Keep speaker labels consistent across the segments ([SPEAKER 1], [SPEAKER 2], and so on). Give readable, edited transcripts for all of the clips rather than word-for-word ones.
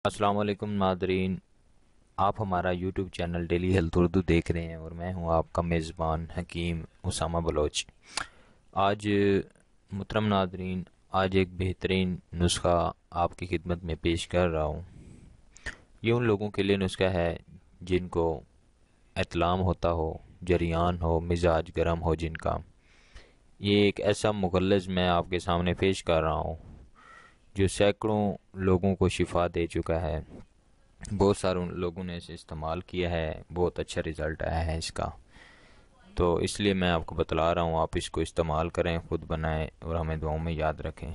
[SPEAKER 1] السلام علیکم ناظرین، آپ ہمارا YouTube channel daily health Urdu دیکھ رہے ہیں اور میں ہوں آپ کا میزبان حکیم اسامہ بلوچ۔ آج محترم ناظرین، آج ایک بہترین نسخہ آپ کی خدمت میں پیش کر رہا ہوں۔ یہ ان لوگوں کے لیے نسخہ ہے جن کو اطلام ہوتا ہو، جریان ہو، مزاج گرم ہو جن کا۔ یہ ایک ایسا مغلظ میں آپ کے سامنے پیش کر رہا ہوں جو سینکڑوں لوگوں کو شفا دے چکا ہے۔ بہت سارے لوگوں نے اسے استعمال کیا ہے، بہت اچھا رزلٹ آیا ہے اس کا، تو اس لیے میں آپ کو بتلا رہا ہوں، آپ اس کو استعمال کریں، خود بنائیں اور ہمیں دعاؤں میں یاد رکھیں۔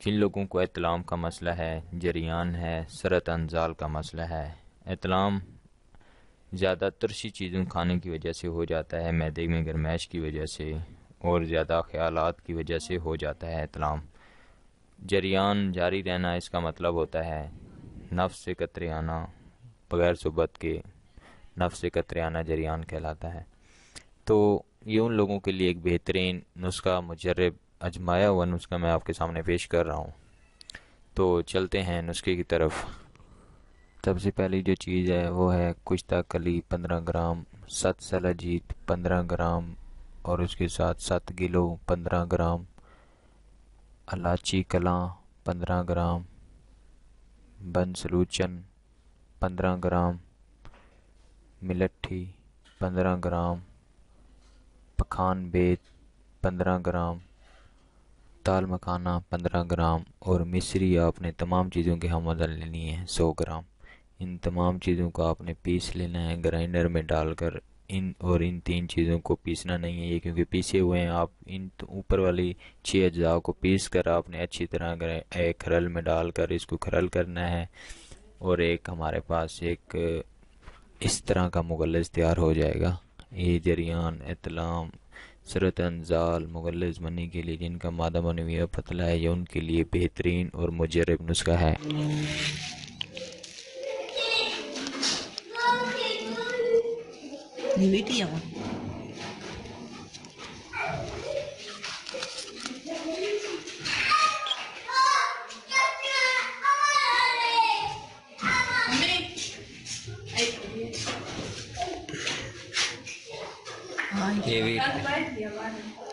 [SPEAKER 1] جن لوگوں کو اطلام کا مسئلہ ہے، جریان ہے، سرط انزال کا مسئلہ ہے، اطلام زیادہ ترشی چیزوں کھانے کی وجہ سے ہو جاتا ہے، معدے میں گرمائش کی وجہ سے اور زیادہ خیالات کی وجہ سے ہو جاتا ہے اطلام۔ جریان جاری رہنا، اس کا مطلب ہوتا ہے نفس سے قطرے آنا، بغیر صحبت کے نفس سے قطرے آنا جریان کہلاتا ہے۔ تو یہ ان لوگوں کے لیے ایک بہترین نسخہ، مجرب آزمایا ہوا نسخہ میں آپ کے سامنے پیش کر رہا ہوں۔ تو چلتے ہیں نسخے کی طرف۔ سب سے پہلی جو چیز ہے وہ ہے کشتہ کلی 15 گرام، 7 سلاجیت 15 گرام اور اس کے ساتھ 7 گلو 15 گرام، الائچی کلاں 15 گرام، بن سلوچن 15 گرام، ملٹھی 15 گرام، پکھان بیت 15 گرام، دال مکھانا 15 گرام اور مصری آپ نے تمام چیزوں کے ہم وزن لینی ہے 100 گرام۔ ان تمام چیزوں کو آپ نے پیس لینا ہے گرائنڈر میں ڈال کر۔ ان 3 چیزوں کو پیسنا نہیں ہے یہ کیونکہ پیسے ہوئے ہیں، آپ ان اوپر والی 6 اجزاء کو پیس کر آپ نے اچھی طرح ایک کھرل میں ڈال کر اس کو کھرل کرنا ہے، اور ایک ہمارے پاس ایک اس طرح کا مغلظ تیار ہو جائے گا۔ یہ جریان، اطلام، سرط انزال، مغلظ منی کے لیے جن کا مادہ منویہ پتلا ہے، یہ ان کے لیے بہترین اور مجرب نسخہ ہے۔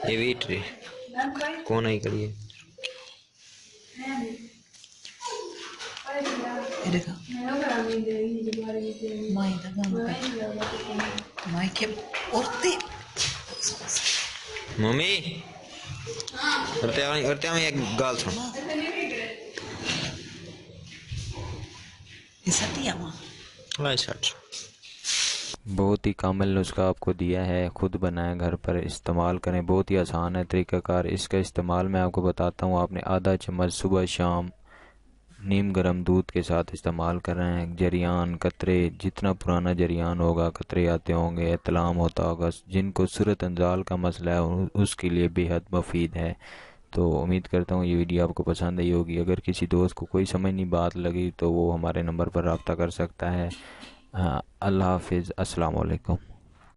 [SPEAKER 1] یہ ویٹ رے کون آئی کریے ممی ارتے میں ایک گال سن بہت ہی کامل نسخہ آپ کو دیا ہے، خود بنائیں، گھر پر استعمال کریں، بہت ہی آسان ہے طریقہ کار۔ اس کا استعمال میں آپ کو بتاتا ہوں، آپ نے آدھا چمچ صبح شام نیم گرم دودھ کے ساتھ استعمال کر رہے ہیں۔ جریان، قطرے، جتنا پرانا جریان ہوگا قطرے آتے ہوں گے، اطلام ہوتا ہوگا، جن کو سرط انزال کا مسئلہ ہے اس کے لیے بے حد مفید ہے۔ تو امید کرتا ہوں یہ ویڈیو آپ کو پسند آئی ہوگی۔ اگر کسی دوست کو کوئی سمجھ نہیں بات لگی تو وہ ہمارے نمبر پر رابطہ کر سکتا ہے۔ اللہ حافظ، السلام علیکم۔